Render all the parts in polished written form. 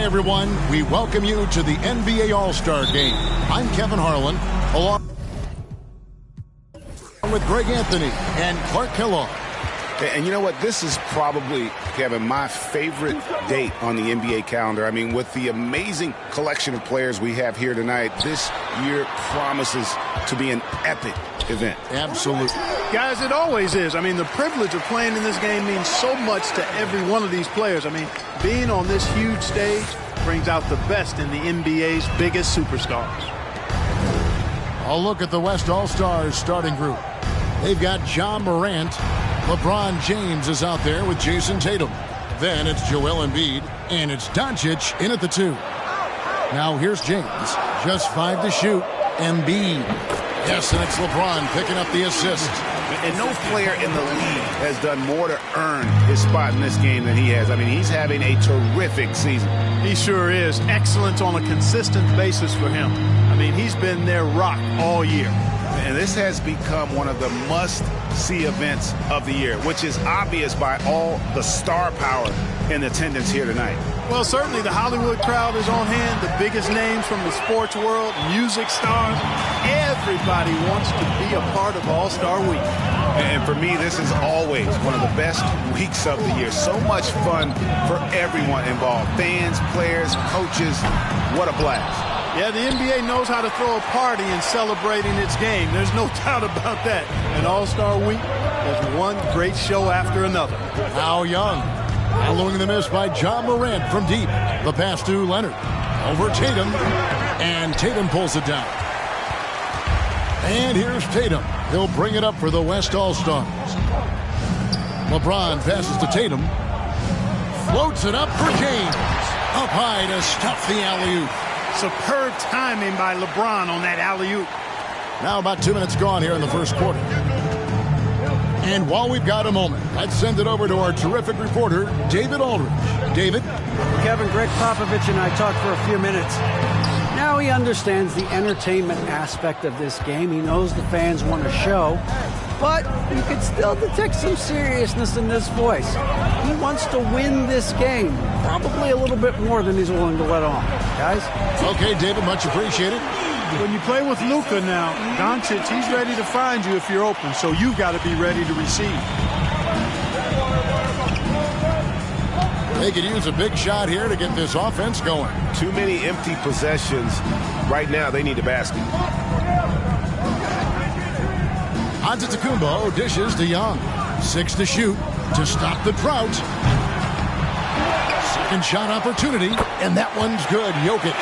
Hi, everyone. We welcome you to the NBA All-Star Game. I'm Kevin Harlan, along with Greg Anthony and Clark Kellogg. And you know what? This is probably, Kevin, my favorite date on the NBA calendar. I mean, with the amazing collection of players we have here tonight, this year promises to be an epic event. Absolutely. Guys, it always is. I mean, the privilege of playing in this game means so much to every one of these players. I mean, being on this huge stage brings out the best in the NBA's biggest superstars. A look at the West All-Stars starting group. They've got John Morant. LeBron James is out there with Jason Tatum. Then it's Joel Embiid, and it's Doncic in at the 2. Now here's James. Just 5 to shoot. Embiid. Yes, and it's LeBron picking up the assist. And no player in the league has done more to earn his spot in this game than he has. I mean, he's having a terrific season. He sure is. Excellence on a consistent basis for him. I mean, he's been their rock all year. And this has become one of the must-see events of the year, which is obvious by all the star power in attendance here tonight. Well, certainly the Hollywood crowd is on hand, the biggest names from the sports world, music stars. Everybody wants to be a part of All-Star Week. And for me, this is always one of the best weeks of the year. So much fun for everyone involved. Fans, players, coaches. What a blast. Yeah, the NBA knows how to throw a party in celebrating its game. There's no doubt about that. And All-Star Week is one great show after another. How Young. Following the miss by John Morant from deep. The pass to Leonard. Over Tatum. And Tatum pulls it down. And here's Tatum. He'll bring it up for the West All-Stars. LeBron passes to Tatum. Floats it up for James. Up high to stuff the alley-oop. Superb timing by LeBron on that alley-oop. Now about 2 minutes gone here in the first quarter. And while we've got a moment, let's send it over to our terrific reporter, David Aldridge. David? Kevin, Greg Popovich and I talked for a few minutes. Now he understands the entertainment aspect of this game. He knows the fans want a show. But you can still detect some seriousness in this voice. He wants to win this game. Probably a little bit more than he's willing to let on. Guys? Okay, David, much appreciated. When you play with Luka now, Doncic, he's ready to find you if you're open, so you've got to be ready to receive. They could use a big shot here to get this offense going. Too many empty possessions. Right now, they need a basket. Antetokounmpo dishes to Young. 6 to shoot to stop the drought. Second shot opportunity, and that one's good. Jokic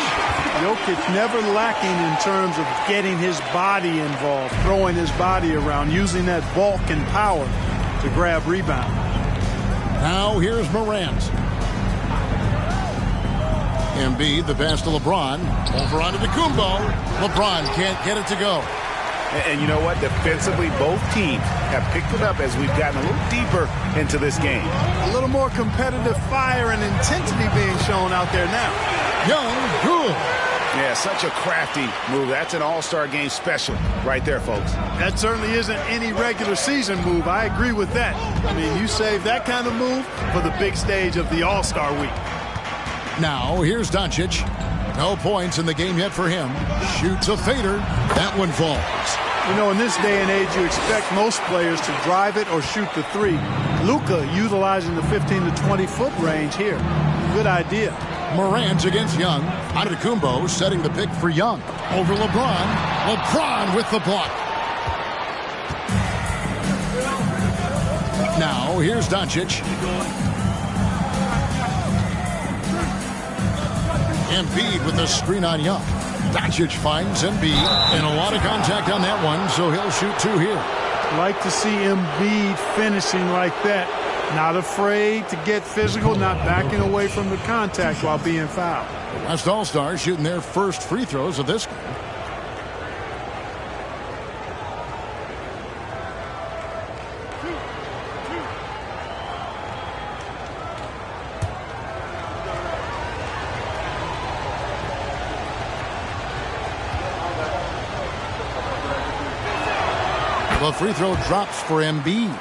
Never lacking in terms of getting his body involved, throwing his body around, using that bulk and power to grab rebound. Now here's Morant. Embiid, the pass to LeBron. Over onto Antetokounmpo. LeBron can't get it to go. And you know what? Defensively, both teams have picked it up as we've gotten a little deeper into this game. A little more competitive fire and intensity being shown out there now. Young, good. Yeah, such a crafty move. That's an all-star game special right there, folks. That certainly isn't any regular season move. I agree with that. I mean, you save that kind of move for the big stage of the All-Star Week. Now, here's Doncic. No points in the game yet for him. Shoots a fader. That one falls. You know, in this day and age, you expect most players to drive it or shoot the three. Luka utilizing the 15 to 20-foot range here. Good idea. Morant against Young. Antetokounmpo setting the pick for Young. Over LeBron. LeBron with the block. Now, here's Doncic. Embiid with the screen on Young. Doncic finds Embiid, and a lot of contact on that one, so he'll shoot 2 here. Like to see Embiid finishing like that. Not afraid to get physical, not backing away from the contact while being fouled. West All-Stars shooting their first free throws of this game. The free throw drops for Embiid.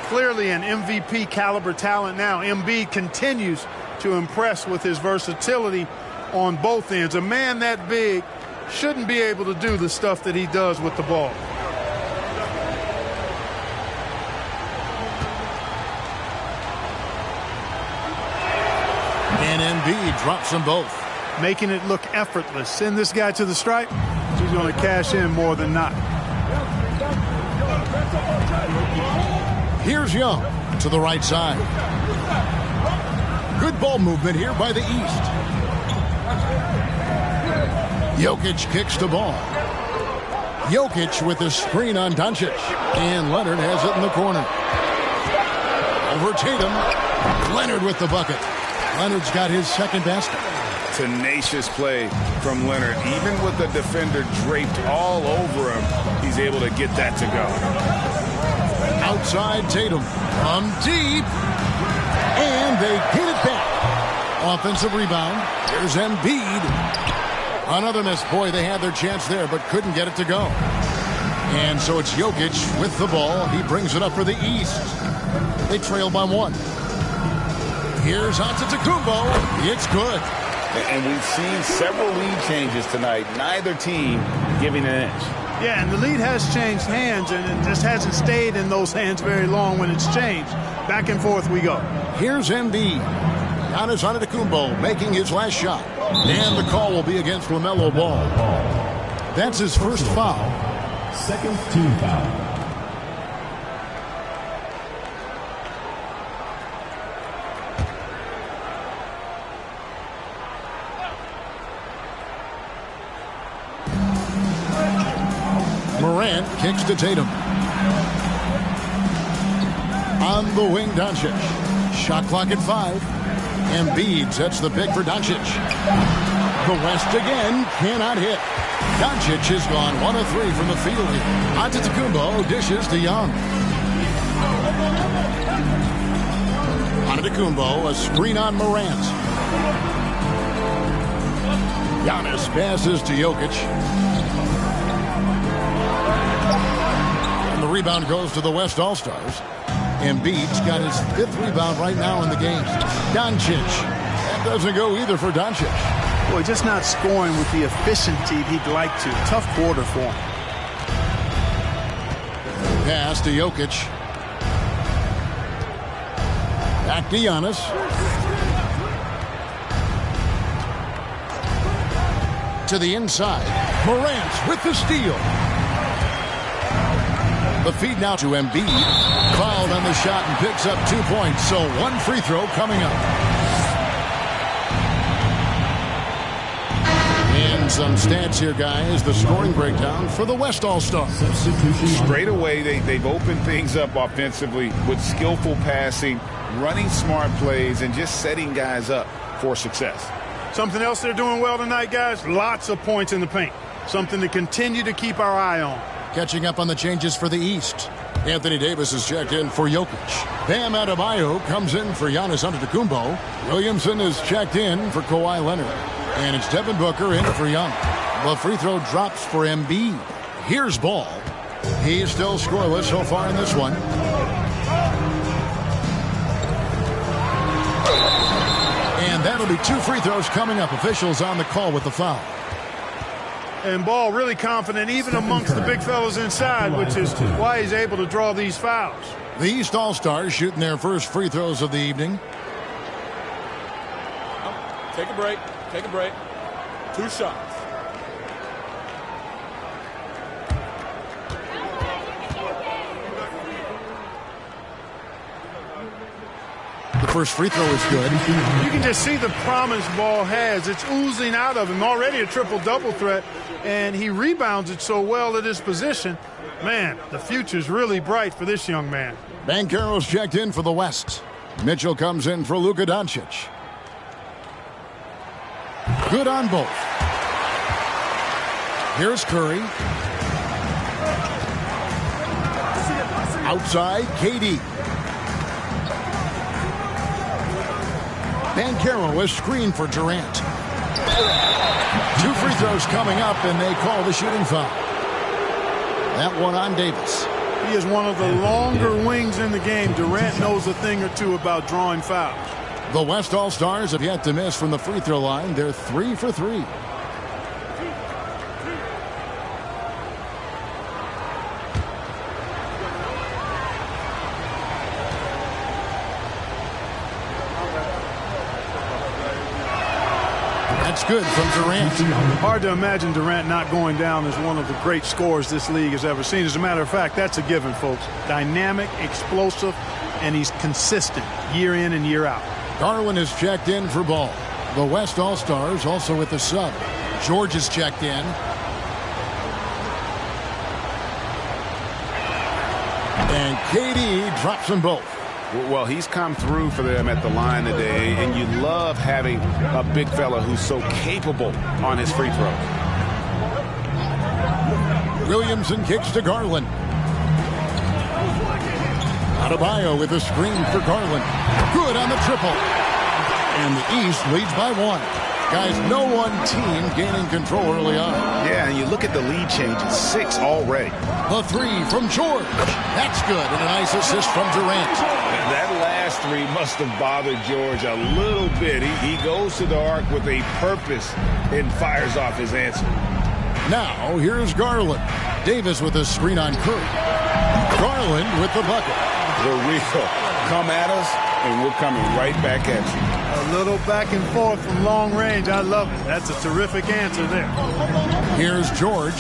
Clearly an MVP caliber talent now. Embiid continues to impress with his versatility on both ends. A man that big shouldn't be able to do the stuff that he does with the ball. And Embiid drops them both, making it look effortless. Send this guy to the stripe. He's going to cash in more than not. Here's Young to the right side. Good ball movement here by the East. Jokic kicks the ball. Jokic with the screen on Doncic. And Leonard has it in the corner. Over Tatum. Leonard with the bucket. Leonard's got his second basket. Tenacious play from Leonard. Even with the defender draped all over him, he's able to get that to go. Outside Tatum from deep. And they get it back. Offensive rebound. Here's Embiid. Another miss. Boy, they had their chance there, but couldn't get it to go. And so it's Jokic with the ball. He brings it up for the East. They trail by one. Here's Antetokounmpo. It's good. And we've seen several lead changes tonight. Neither team giving an inch. Yeah, and the lead has changed hands, and it just hasn't stayed in those hands very long when it's changed. Back and forth we go. Here's Embiid. Giannis Antetokounmpo making his last shot. And the call will be against LaMelo Ball. That's his first foul. Second team foul. Morant kicks to Tatum. On the wing, Doncic. Shot clock at 5. Embiid sets the pick for Doncic. The West again cannot hit. Doncic has gone 1 of 3 from the field. Antetokounmpo dishes to Young. Antetokounmpo, a screen on Morant. Giannis passes to Jokic. And the rebound goes to the West All-Stars. Embiid's got his 5th rebound right now in the game. Doncic. That doesn't go either for Doncic. Boy, just not scoring with the efficiency he'd like to. Tough quarter for him. Pass to Jokic. Back to Giannis. To the inside. Morant with the steal. The feed now to Embiid. Fouled on the shot and picks up 2 points. So 1 free throw coming up. And some stats here, guys. The scoring breakdown for the West All-Stars. Straight away, they've opened things up offensively with skillful passing, running smart plays, and just setting guys up for success. Something else they're doing well tonight, guys. Lots of points in the paint. Something to continue to keep our eye on. Catching up on the changes for the East. Anthony Davis is checked in for Jokic. Bam Adebayo comes in for Giannis Antetokounmpo. Williamson is checked in for Kawhi Leonard. And it's Devin Booker in for Young. The free throw drops for Embiid. Here's Ball. He's still scoreless so far in this one. And that'll be 2 free throws coming up. Officials on the call with the foul. And Ball really confident even amongst the big fellas inside, which is why he's able to draw these fouls. The East All-Stars shooting their first free throws of the evening. Take a break. Take a break. 2 shots. The first free throw is good. You can just see the promise Ball has. It's oozing out of him. Already a triple-double threat, and he rebounds it so well at his position. Man, the future's really bright for this young man. Banchero's checked in for the West. Mitchell comes in for Luka Doncic. Good on both. Here's Curry. Outside, KD. Banchero is screened for Durant. 2 free throws coming up, and they call the shooting foul. That one on Davis. He is one of the longer wings in the game. Durant knows a thing or two about drawing fouls. The West All-Stars have yet to miss from the free throw line. They're 3 for 3. That's good from Durant. Hard to imagine Durant not going down as one of the great scorers this league has ever seen. As a matter of fact, that's a given, folks. Dynamic, explosive, and he's consistent year in and year out. Garland is checked in for ball. The West All-Stars also with the sub. George is checked in. And KD drops them both. Well, he's come through for them at the line today, and you love having a big fella who's so capable on his free throws. Williamson kicks to Garland. Adebayo with a screen for Garland. Good on the triple. And the East leads by 1. Guys, no one team gaining control early on. Yeah, and you look at the lead changes. 6 already. The 3 from George. That's good. And a nice assist from Durant. That last 3 must have bothered George a little bit. He goes to the arc with a purpose and fires off his answer. Now, here's Garland. Davis with a screen on Curry. Garland with the bucket. The real. Come at us, and we're coming right back at you. A little back and forth from long range. I love it. That's a terrific answer there. Here's George.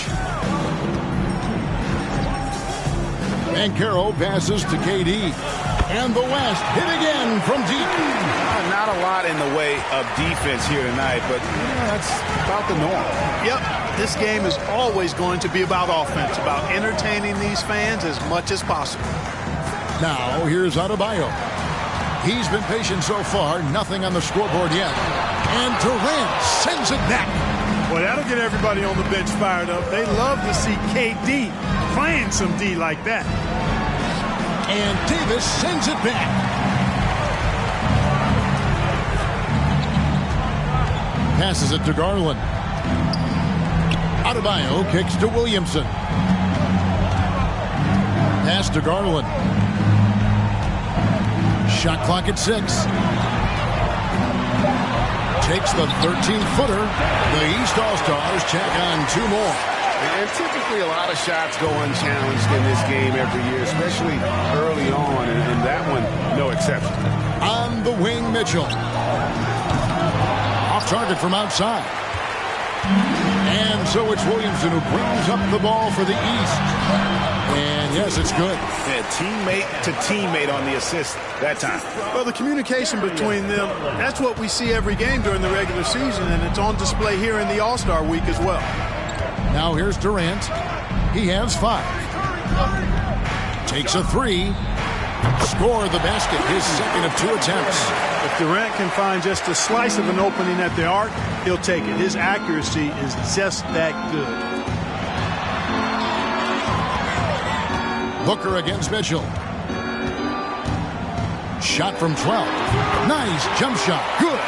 Banchero passes to KD. And the West hit again from deep. Not a lot in the way of defense here tonight, but that's about the norm. Yep, this game is always going to be about offense, about entertaining these fans as much as possible. Now, here's Adebayo. He's been patient so far, nothing on the scoreboard yet. And Durant sends it back. Well, that'll get everybody on the bench fired up. They love to see KD playing some D like that. And Davis sends it back. Passes it to Garland. Adebayo kicks to Williamson. Pass to Garland. Shot clock at 6. Takes the 13-footer. The East All-Stars check on 2 more. And typically a lot of shots go unchallenged in this game every year, especially early on, and that one, no exception. On the wing, Mitchell. Off target from outside. And so it's Williamson who brings up the ball for the East. And yes, it's good. Yeah, teammate to teammate on the assist that time. Well, the communication between them, that's what we see every game during the regular season, and it's on display here in the All-Star week as well. Now here's Durant. He has 5. Takes a 3. Score the basket, his second of 2 attempts. If Durant can find just a slice of an opening at the arc, he'll take it. His accuracy is just that good. Booker against Mitchell. Shot from 12. Nice jump shot. Good.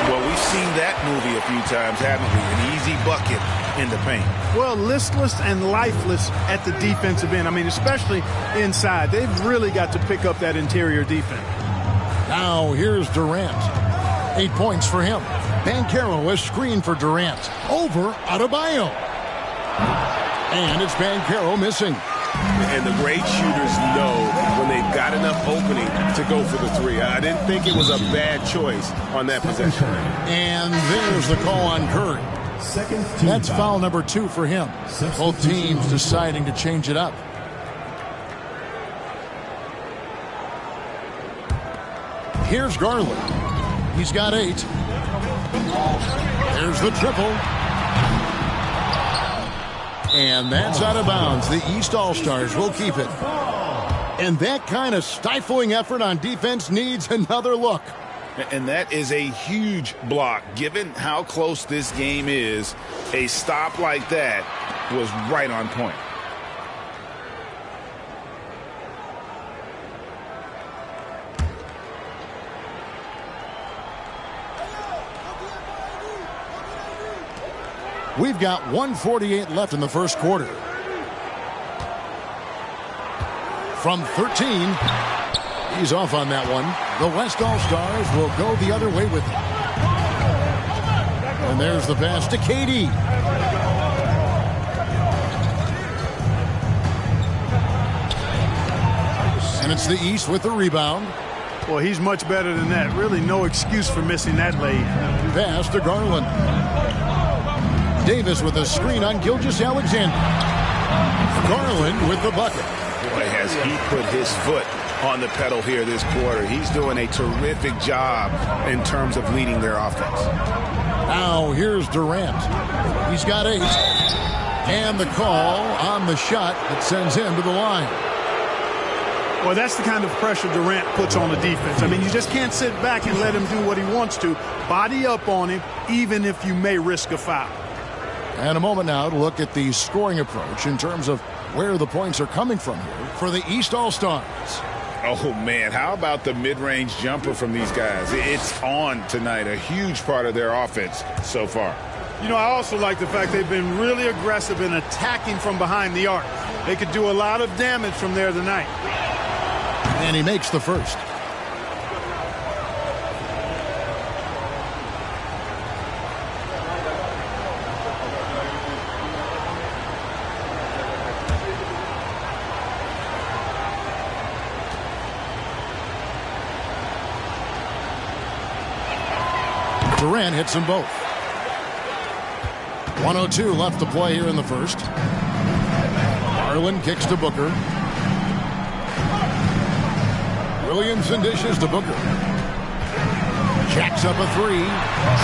Well, we've seen that movie a few times, haven't we? An easy bucket in the paint. Well, listless and lifeless at the defensive end. I mean, especially inside. They've really got to pick up that interior defense. Now here's Durant. 8 points for him. Banchero is screened for Durant. Over Adebayo. And it's Banchero missing. And the great shooters know when they've got enough opening to go for the 3. I didn't think it was a bad choice on that possession. And there's the call on Curry. That's foul number 2 for him. Both teams deciding to change it up. Here's Garland. He's got 8. There's the triple. And that's out of bounds. The East All-Stars will keep it. And that kind of stifling effort on defense needs another look. And that is a huge block. Given how close this game is, a stop like that was right on point. We've got 1:48 left in the first quarter. From 13, he's off on that one. The West All-Stars will go the other way with it. And there's the pass to KD. And it's the East with the rebound. Well, he's much better than that. Really no excuse for missing that lead. Pass to Garland. Davis with a screen on Gilgeous-Alexander. Garland with the bucket. Boy, has he put his foot on the pedal here this quarter. He's doing a terrific job in terms of leading their offense. Now here's Durant. He's got 8. And the call on the shot that sends him to the line. Well, that's the kind of pressure Durant puts on the defense. I mean, you just can't sit back and let him do what he wants to. Body up on him, even if you may risk a foul. And a moment now to look at the scoring approach in terms of where the points are coming from here for the East All-Stars. Oh, man, how about the mid-range jumper from these guys? It's on tonight, a huge part of their offense so far. You know, I also like the fact they've been really aggressive in attacking from behind the arc. They could do a lot of damage from there tonight. And he makes the first. Durant hits them both. 1:02 left to play here in the first. Garland kicks to Booker. Williamson dishes to Booker. Jacks up a 3.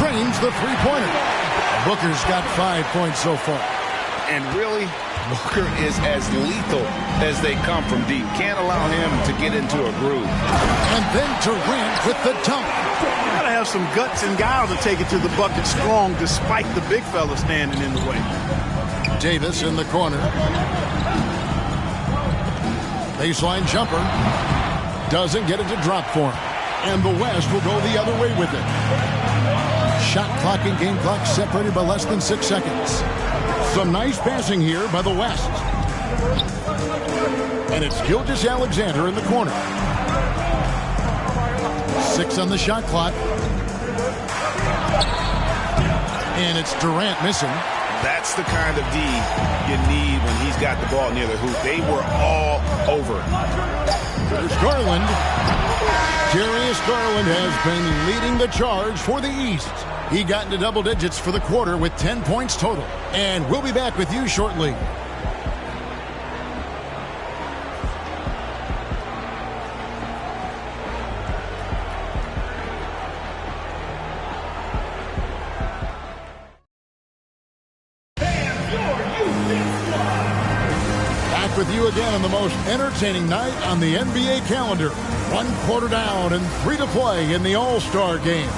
Drains the three-pointer. Booker's got 5 points so far. And really, Booker is as lethal as they come from deep. Can't allow him to get into a groove. And then Durant with the dunk. You gotta have some guts and guile to take it to the bucket strong despite the big fella standing in the way. Davis in the corner. Baseline jumper. Doesn't get it to drop for him. And the West will go the other way with it. Shot clock and game clock separated by less than 6 seconds. Some nice passing here by the West. And it's Gilgeous-Alexander in the corner. 6 on the shot clock. And it's Durant missing. That's the kind of D you need when he's got the ball near the hoop. They were all over it. There's Garland. Darius Garland has been leading the charge for the East. He got into double digits for the quarter with 10 points total. And we'll be back with you shortly. With you again on the most entertaining night on the NBA calendar. 1 quarter down and 3 to play in the All-Star game.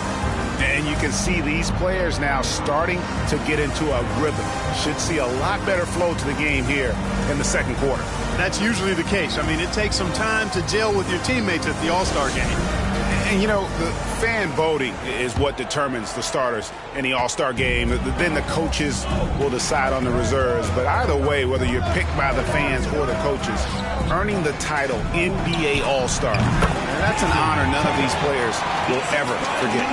And you can see these players now starting to get into a rhythm. Should see a lot better flow to the game here in the second quarter. That's usually the case. I mean, it takes some time to gel with your teammates at the All-Star game. And, you know, the fan voting is what determines the starters in the All-Star game. Then the coaches will decide on the reserves. But either way, whether you're picked by the fans or the coaches, earning the title NBA All-Star, that's an honor none of these players will ever forget.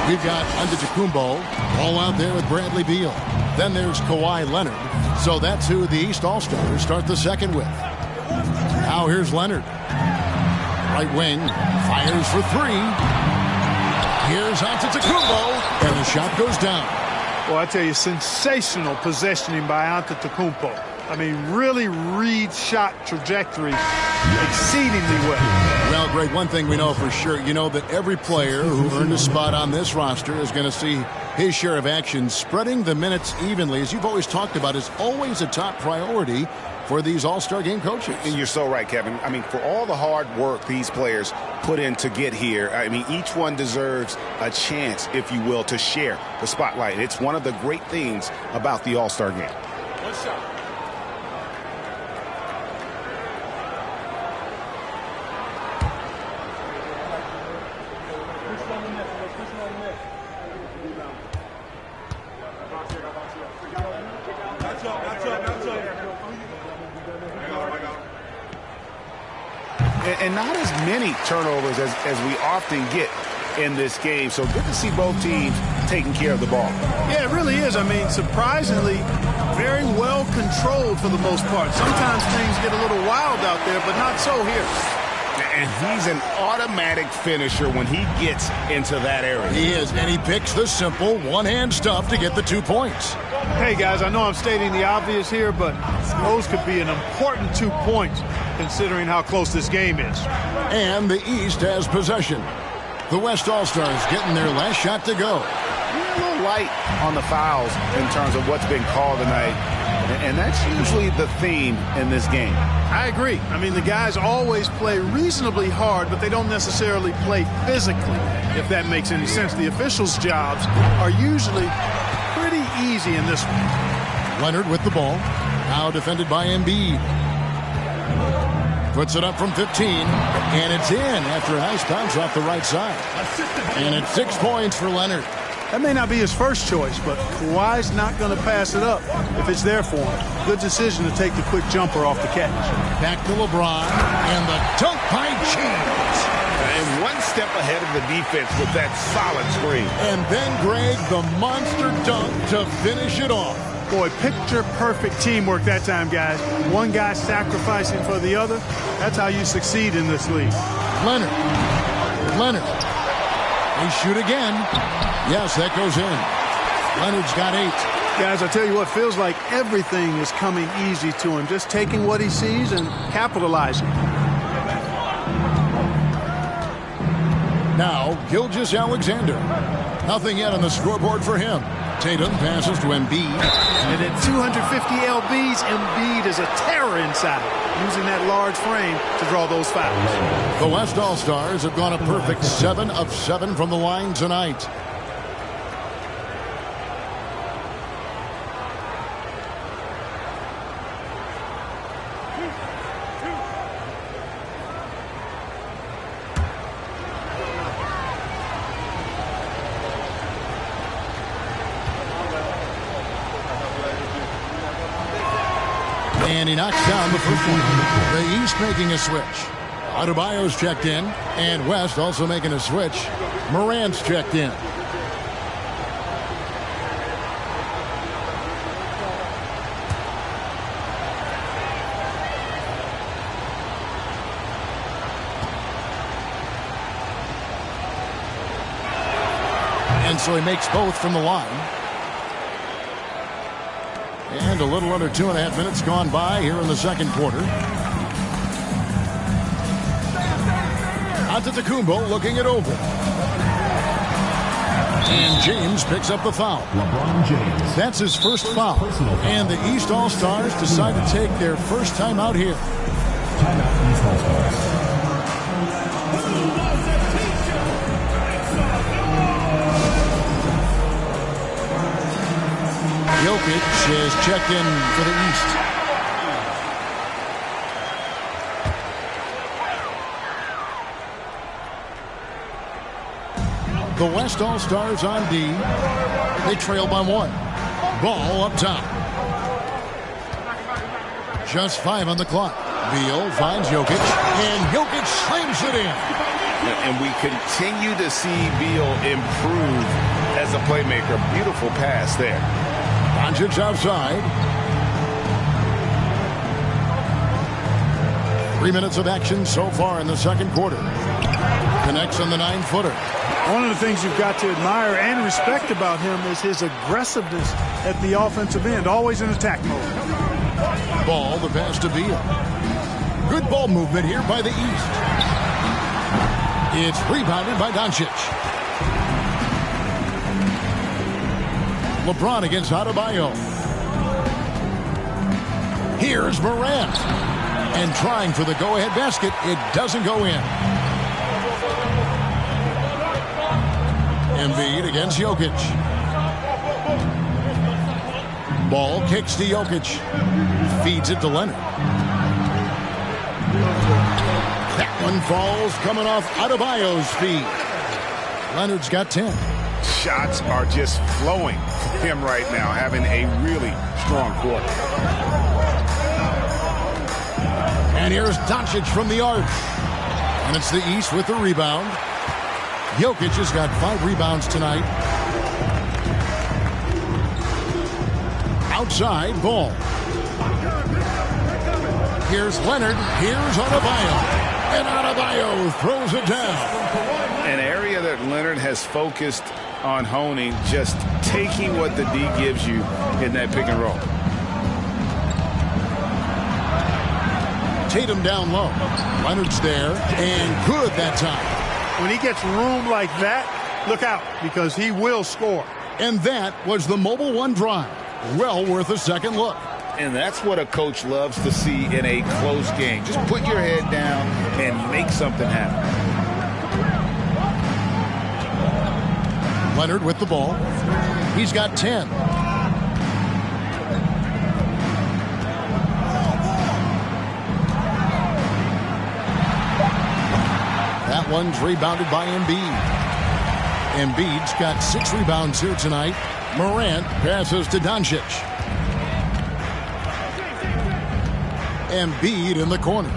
We've got Antetokounmpo all out there with Bradley Beal. Then there's Kawhi Leonard. So that's who the East All-Stars start the second with. Now here's Leonard. Right wing, fires for 3. Here's Antetokounmpo, and the shot goes down. Well, I tell you, sensational possessioning by Antetokounmpo. I mean, really read shot trajectory exceedingly well. Well, Greg, one thing we know for sure, you know that every player who earned a spot on this roster is going to see his share of action. Spreading the minutes evenly, as you've always talked about, is always a top priority for these All-Star game coaches. And you're so right, Kevin. I mean, for all the hard work these players put in to get here, I mean, each one deserves a chance, if you will, to share the spotlight. It's one of the great things about the All-Star game. One shot. and not as many turnovers as we often get in this game. So good to see both teams taking care of the ball. Yeah, it really is. I mean, surprisingly, very well controlled for the most part. Sometimes things get a little wild out there, but not so here. And he's an automatic finisher when he gets into that area. He is, and he picks the simple one-hand stuff to get the 2 points. Hey, guys, I know I'm stating the obvious here, but those could be an important 2 points considering how close this game is. And the East has possession. The West All-Stars getting their last shot to go. A little light on the fouls in terms of what's been called tonight, and that's usually the theme in this game. I agree. I mean, the guys always play reasonably hard, but they don't necessarily play physically, if that makes any sense. The officials' jobs are usually pretty easy in this one. Leonard with the ball. Now defended by Embiid. Puts it up from 15, and it's in after a nice bounce off the right side. And it's 6 points for Leonard. That may not be his first choice, but Kawhi's not going to pass it up if it's there for him. Good decision to take the quick jumper off the catch. Back to LeBron, and the dunk by James. And one step ahead of the defense with that solid screen. And then Greg, the monster dunk to finish it off. Boy, picture-perfect teamwork that time, guys. One guy sacrificing for the other. That's how you succeed in this league. Leonard. They shoot again. Yes, that goes in. Leonard's got 8. Guys, I tell you what, feels like everything is coming easy to him. Just taking what he sees and capitalizing. Now, Gilgeous-Alexander. Nothing yet on the scoreboard for him. Tatum passes to Embiid. And at 250 lbs, Embiid is a terror inside, using that large frame to draw those fouls. The West All-Stars have gone a perfect 7 of 7 from the line tonight. And he knocks down the first one. The East making a switch. Adebayo's checked in. And West also making a switch. Morant's checked in. And so he makes both from the line. And a little under 2.5 minutes gone by here in the second quarter. Antetokounmpo looking it over. And James picks up the foul. LeBron James. That's his first foul. And the East All-Stars decide to take their first time out here. Timeout East All-Stars. Jokic is checked in for the East. The West All-Stars on D. They trail by 1. Ball up top. Just 5 on the clock. Beal finds Jokic, and Jokic slams it in. And we continue to see Beal improve as a playmaker. Beautiful pass there. Doncic outside. 3 minutes of action so far in the second quarter. Connects on the 9-footer. One of the things you've got to admire and respect about him is his aggressiveness at the offensive end, always in attack mode. Ball, the pass to Beal. Good ball movement here by the East. It's rebounded by Doncic. LeBron against Adebayo. Here's Morant. And trying for the go-ahead basket. It doesn't go in. Embiid against Jokic. Ball kicks to Jokic. Feeds it to Leonard. That one falls coming off Adebayo's feet. Leonard's got 10. Shots are just flowing for him right now, having a really strong quarter. And here's Doncic from the arc. And it's the East with the rebound. Jokic has got 5 rebounds tonight. Outside, Ball. Here's Leonard. Here's Adebayo. And Adebayo throws it down. An area that Leonard has focused on honing, just taking what the D gives you in that pick and roll. Tatum down low. Leonard's there, and good that time. When he gets room like that, look out, because he will score. And that was the Mobile One drive. Well worth a second look. And that's what a coach loves to see in a close game. Just put your head down and make something happen. Leonard with the ball. He's got 10. That one's rebounded by Embiid. Embiid's got 6 rebounds here tonight. Morant passes to Doncic. Embiid in the corner.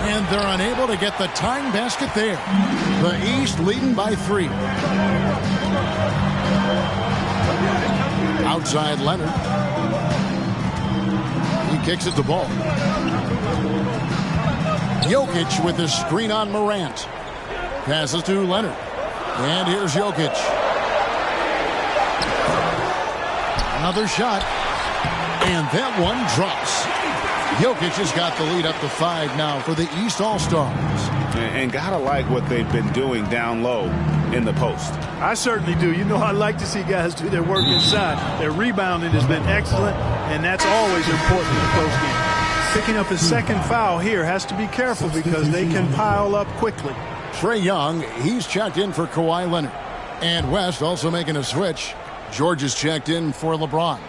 And they're unable to get the tying basket there. The East leading by 3. Outside Leonard. He kicks it to Ball. Jokic with his screen on Morant. Passes to Leonard. And here's Jokic. Another shot. And that one drops. Jokic has got the lead up to 5 now for the East All-Stars. And gotta like what they've been doing down low in the post. I certainly do. You know, I like to see guys do their work inside. Their rebounding has been excellent, and that's always important in a close game. Picking up his second foul here, has to be careful because they can pile up quickly. Trae Young, he's checked in for Kawhi Leonard. And West also making a switch. George is checked in for LeBron.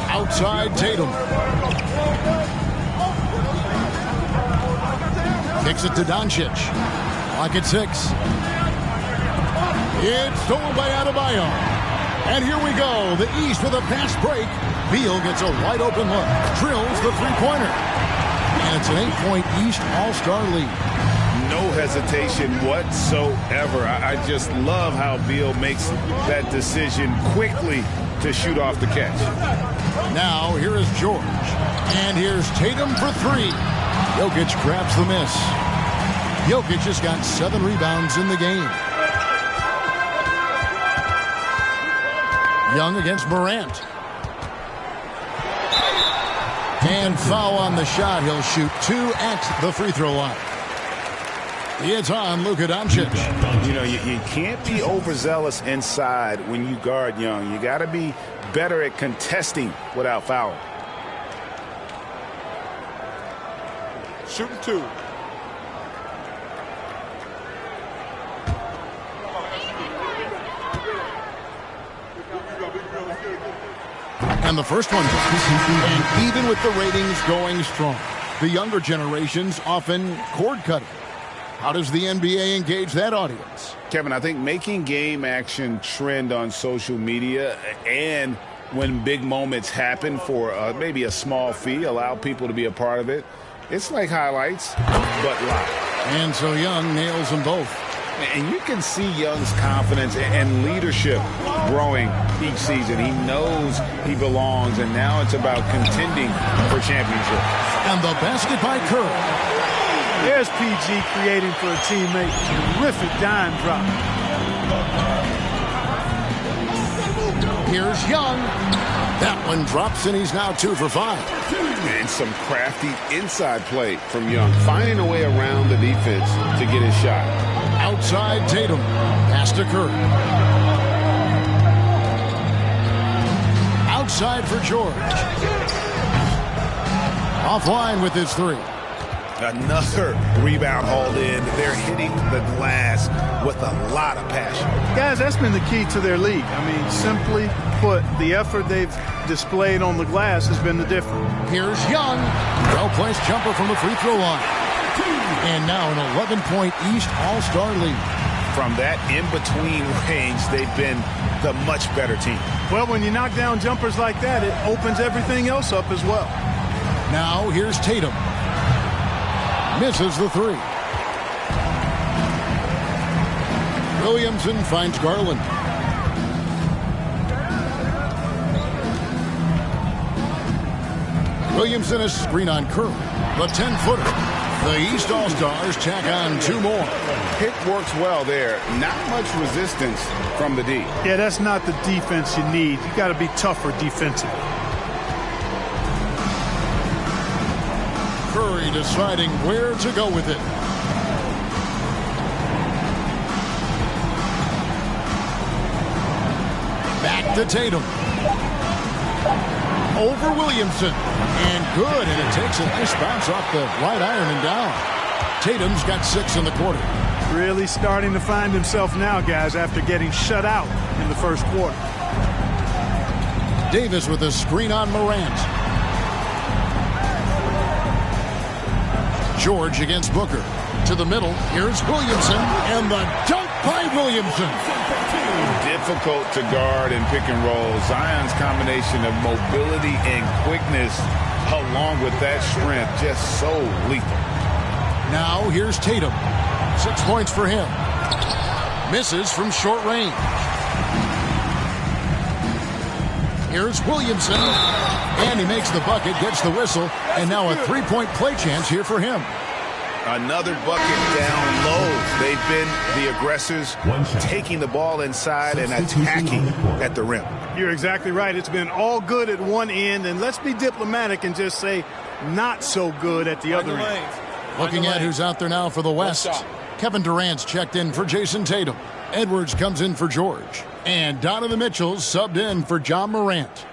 Outside Tatum. Kicks it to Doncic. Clock at 6. It's stolen by Adebayo. And here we go. The East with a fast break. Beal gets a wide open look. Drills the three-pointer. And it's an 8-point East All-Star lead. No hesitation whatsoever. I just love how Beal makes that decision quickly to shoot off the catch. Now here is George. And here's Tatum for 3. Jokic grabs the miss. Jokic has got 7 rebounds in the game. Young against Morant. And foul on the shot. He'll shoot 2 at the free throw line. It's on Luka Doncic. You know, you can't be overzealous inside when you guard Young. You got to be better at contesting without fouling. Shooting 2. And the first one drops. And even with the ratings going strong, the younger generations often cord cutting. How does the NBA engage that audience? Kevin, I think making game action trend on social media and when big moments happen for maybe a small fee, allow people to be a part of it. It's like highlights, but live. And so Young nails them both. And you can see Young's confidence and leadership growing each season. He knows he belongs, and now it's about contending for championship. And the basket by Curry. There's PG creating for a teammate. Terrific dime drop. Here's Young. That one drops, and he's now 2 for 5. And some crafty inside play from Young, finding a way around the defense to get his shot. Outside Tatum. Pass to Curry. Outside for George. Offline with his 3. Another rebound hauled in. They're hitting the glass with a lot of passion. Guys, that's been the key to their league. I mean, simply put, the effort they've displayed on the glass has been the difference. Here's Young. Well-placed jumper from the free throw line. And now an 11-point East All-Star lead. From that in-between range, they've been the much better team. Well, when you knock down jumpers like that, it opens everything else up as well. Now here's Tatum. Misses the three. Williamson finds Garland. Williamson a screen on Curry. The 10-footer. The East All-Stars tack on 2 more. Pick works well there. Not much resistance from the D. Yeah, that's not the defense you need. You got to be tougher defensively. Curry deciding where to go with it. Back to Tatum. Over Williamson. And good, and it takes a nice bounce off the right iron and down. Tatum's got 6 in the quarter. Really starting to find himself now, guys, after getting shut out in the first quarter. Davis with a screen on Morant. George against Booker. To the middle. Here's Williamson. And the dunk by Williamson. Difficult to guard and pick and roll. Zion's combination of mobility and quickness along with that strength just so lethal. Now here's Tatum. 6 points for him. Misses from short range. Here's Williamson. And he makes the bucket, gets the whistle, and now a 3-point play chance here for him. Another bucket down low. They've been the aggressors, taking the ball inside and attacking at the rim. You're exactly right. It's been all good at one end, and let's be diplomatic and just say not so good at the other end. Looking at who's out there now for the West. Kevin Durant's checked in for Jason Tatum. Edwards comes in for George. And Donovan Mitchell's subbed in for John Morant.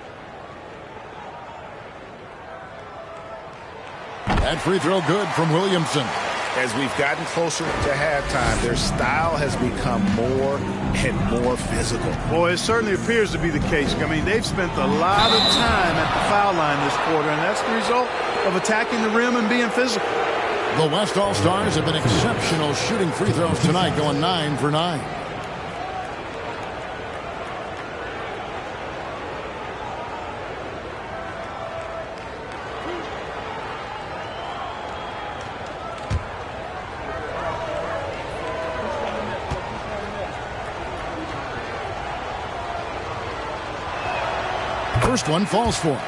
That free throw good from Williamson. As we've gotten closer to halftime, their style has become more and more physical. Boy, it certainly appears to be the case. I mean, they've spent a lot of time at the foul line this quarter, and that's the result of attacking the rim and being physical. The West All-Stars have been exceptional shooting free throws tonight, going 9 for 9. First one falls for him.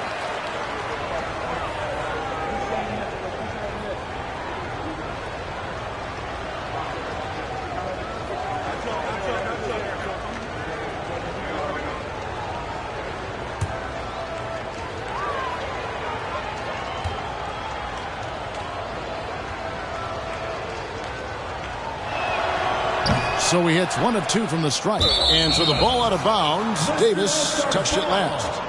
So he hits 1 of 2 from the strike. And so the ball out of bounds. Davis touched it last.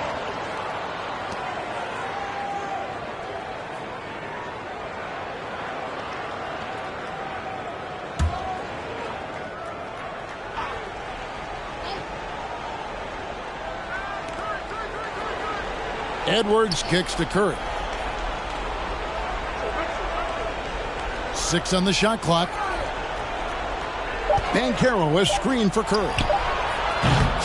Edwards kicks to Curry. 6 on the shot clock. Banchero is screen for Curry.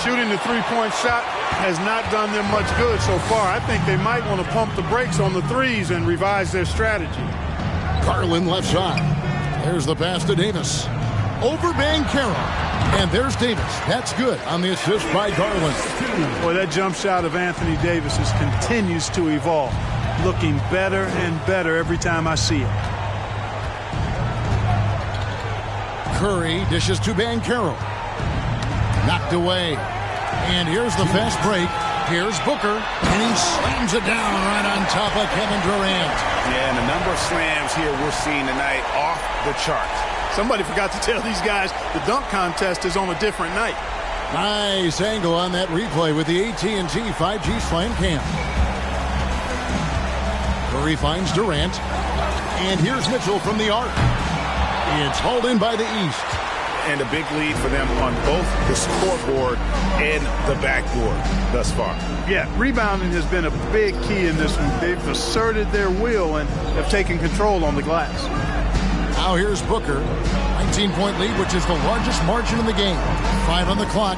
Shooting the three-point shot has not done them much good so far. I think they might want to pump the brakes on the threes and revise their strategy. Garland left side. There's the pass to Davis. Over Banchero. And there's Davis. That's good on the assist by Garland. Boy, that jump shot of Anthony Davis continues to evolve. Looking better and better every time I see it. Curry dishes to Banchero. Knocked away. And here's the fast break. Here's Booker. And he slams it down right on top of Kevin Durant. Yeah, and the number of slams here we're seeing tonight off the charts. Somebody forgot to tell these guys the dunk contest is on a different night. Nice angle on that replay with the AT&T 5G Slam Cam. Curry finds Durant. And here's Mitchell from the arc. It's hauled in by the East. And a big lead for them on both the scoreboard and the backboard thus far. Yeah, rebounding has been a big key in this one. They've asserted their will and have taken control on the glass. Now here's Booker. 19-point lead, which is the largest margin in the game. 5 on the clock.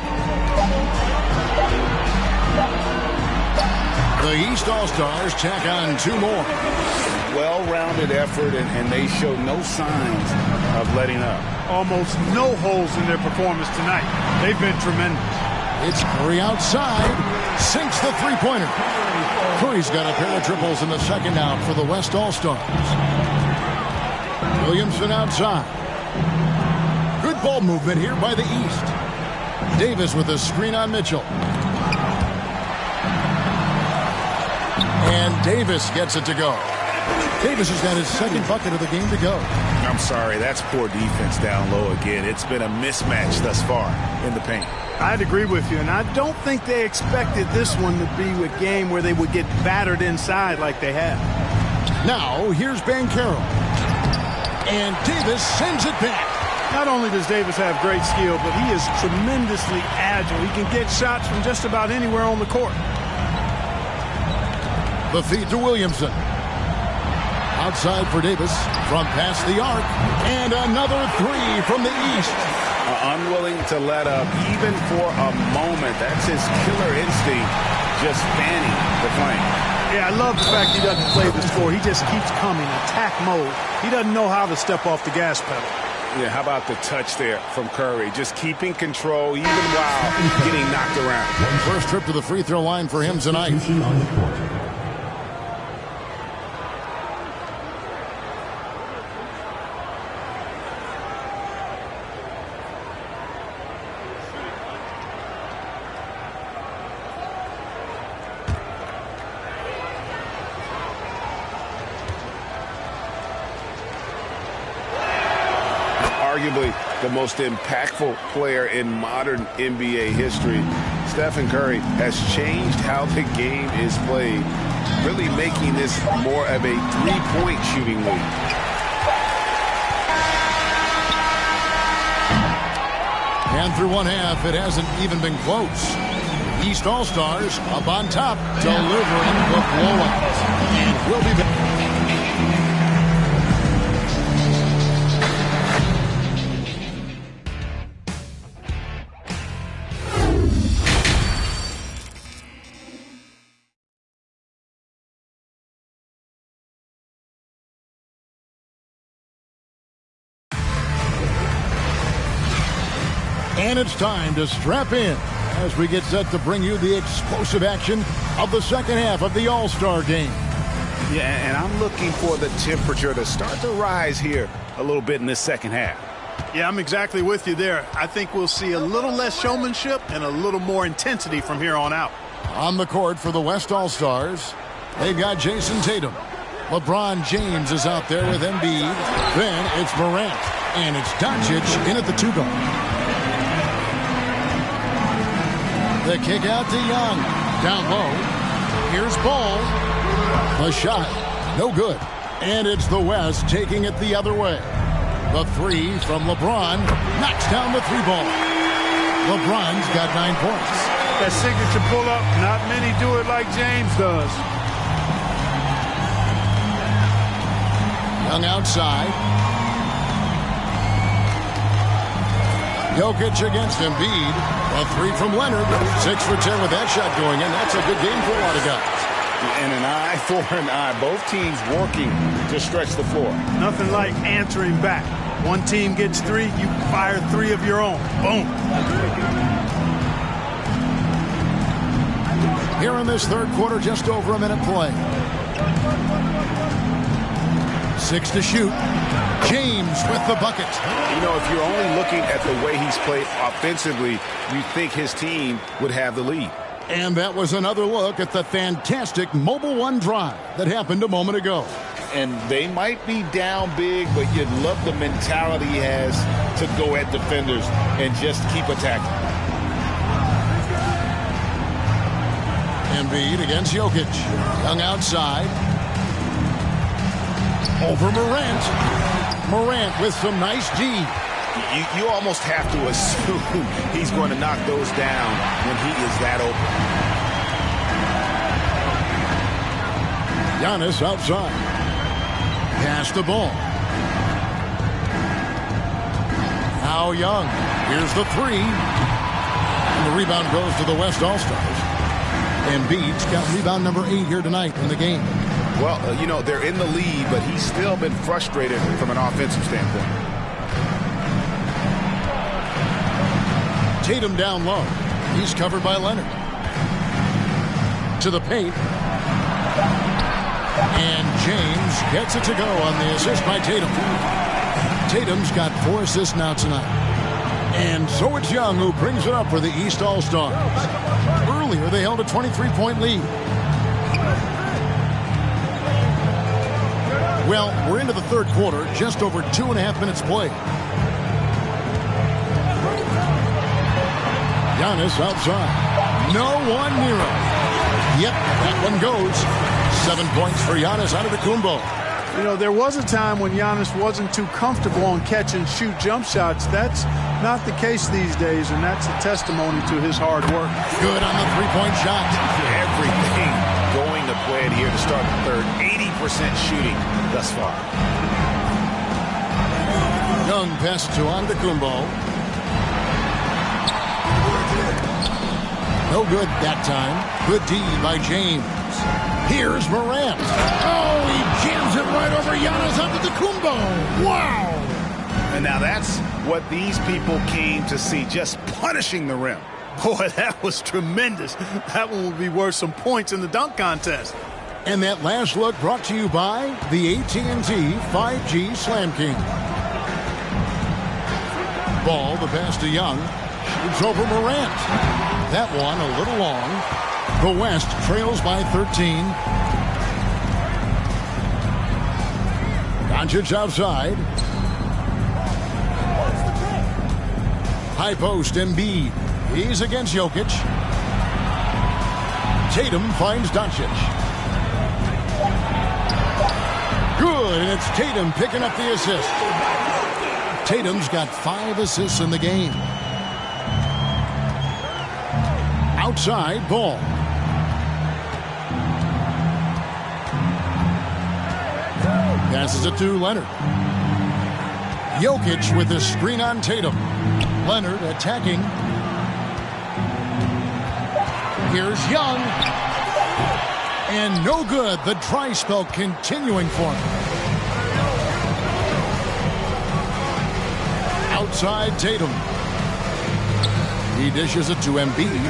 The East All-Stars tack on 2 more. Well-rounded effort, and they show no signs of letting up. Almost no holes in their performance tonight. They've been tremendous. It's Curry outside. Sinks the three-pointer. Curry's got a pair of triples in the second out for the West All-Stars. Williamson outside. Good ball movement here by the East. Davis with a screen on Mitchell. And Davis gets it to go. Davis has got his second bucket of the game to go. I'm sorry, that's poor defense down low again. It's been a mismatch thus far in the paint. I'd agree with you, and I don't think they expected this one to be a game where they would get battered inside like they have. Now, here's Banchero. And Davis sends it back. Not only does Davis have great skill, but he is tremendously agile. He can get shots from just about anywhere on the court. The feed to Williamson. Outside for Davis from past the arc. And another 3 from the East. Unwilling to let up even for a moment. That's his killer instinct, just fanning the flame. Yeah, I love the fact he doesn't play the score. He just keeps coming, attack mode. He doesn't know how to step off the gas pedal. Yeah, how about the touch there from Curry? Just keeping control even while getting knocked around. First trip to the free throw line for him tonight. Arguably the most impactful player in modern NBA history, Stephen Curry has changed how the game is played, really making this more of a three-point shooting league. And through one half, it hasn't even been close. East All-Stars up on top, delivering the blowout. And we'll be back. And it's time to strap in as we get set to bring you the explosive action of the second half of the All-Star game. Yeah, and I'm looking for the temperature to start to rise here a little bit in this second half. Yeah, I'm exactly with you there. I think we'll see a little less showmanship and a little more intensity from here on out. On the court for the West All-Stars, they've got Jason Tatum. LeBron James is out there with Embiid. Then it's Morant. And it's Doncic in at the 2-guard. The kick out to Young. Down low. Here's Ball. The shot. No good. And it's the West taking it the other way. The 3 from LeBron knocks down the 3-ball. LeBron's got 9 points. That signature pull-up, not many do it like James does. Young outside. Jokic against Embiid. A 3 from Leonard. 6 for 10 with that shot going in. That's a good game for a lot of guys. And an eye for an eye. Both teams working to stretch the floor. Nothing like answering back. One team gets 3, you fire 3 of your own. Boom. Here in this third quarter, just over a minute play. 6 to shoot. James with the bucket. You know, if you're only looking at the way he's played offensively, you think his team would have the lead. And that was another look at the fantastic Mobile One drive that happened a moment ago. And they might be down big, but you'd love the mentality he has to go at defenders and just keep attacking. Embiid against Jokic. Young outside. Over Morant. Morant with some nice D. You almost have to assume he's going to knock those down when he is that open. Giannis outside. Pass the ball. Now Young. Here's the 3. And the rebound goes to the West All-Stars. Embiid's got rebound number 8 here tonight in the game. Well, you know, they're in the lead, but he's still been frustrated from an offensive standpoint. Tatum down low. He's covered by Leonard. To the paint. And James gets it to go on the assist by Tatum. Tatum's got 4 assists now tonight. And so it's Young who brings it up for the East All-Stars. Earlier, they held a 23-point lead. Well, we're into the third quarter, just over 2.5 minutes played. Giannis outside. No one near him. Yep, that one goes. 7 points for Giannis Antetokounmpo. You know, there was a time when Giannis wasn't too comfortable on catch and shoot jump shots. That's not the case these days, and that's a testimony to his hard work. Good on the three-point shot. Everything going to plan here to start the third. 80% shooting thus far. Young pass to Antetokounmpo. No good that time. Good D by James. Here's Morant. Oh, he jams it right over Giannis Antetokounmpo. Wow. And now that's what these people came to see, just punishing the rim. Boy, that was tremendous. That one will be worth some points in the dunk contest. And that last look brought to you by the AT&T 5G Slam King. Ball, the pass to Young. Shoots over Morant. That one a little long. The West trails by 13. Doncic outside. High post, Embiid. He's against Jokic. Tatum finds Doncic. Good, and it's Tatum picking up the assist. Tatum's got 5 assists in the game. Outside, ball. Passes it to Leonard. Jokic with his screen on Tatum. Leonard attacking. Here's Young. And no good. The dry spell continuing for him. Outside Tatum. He dishes it to Embiid.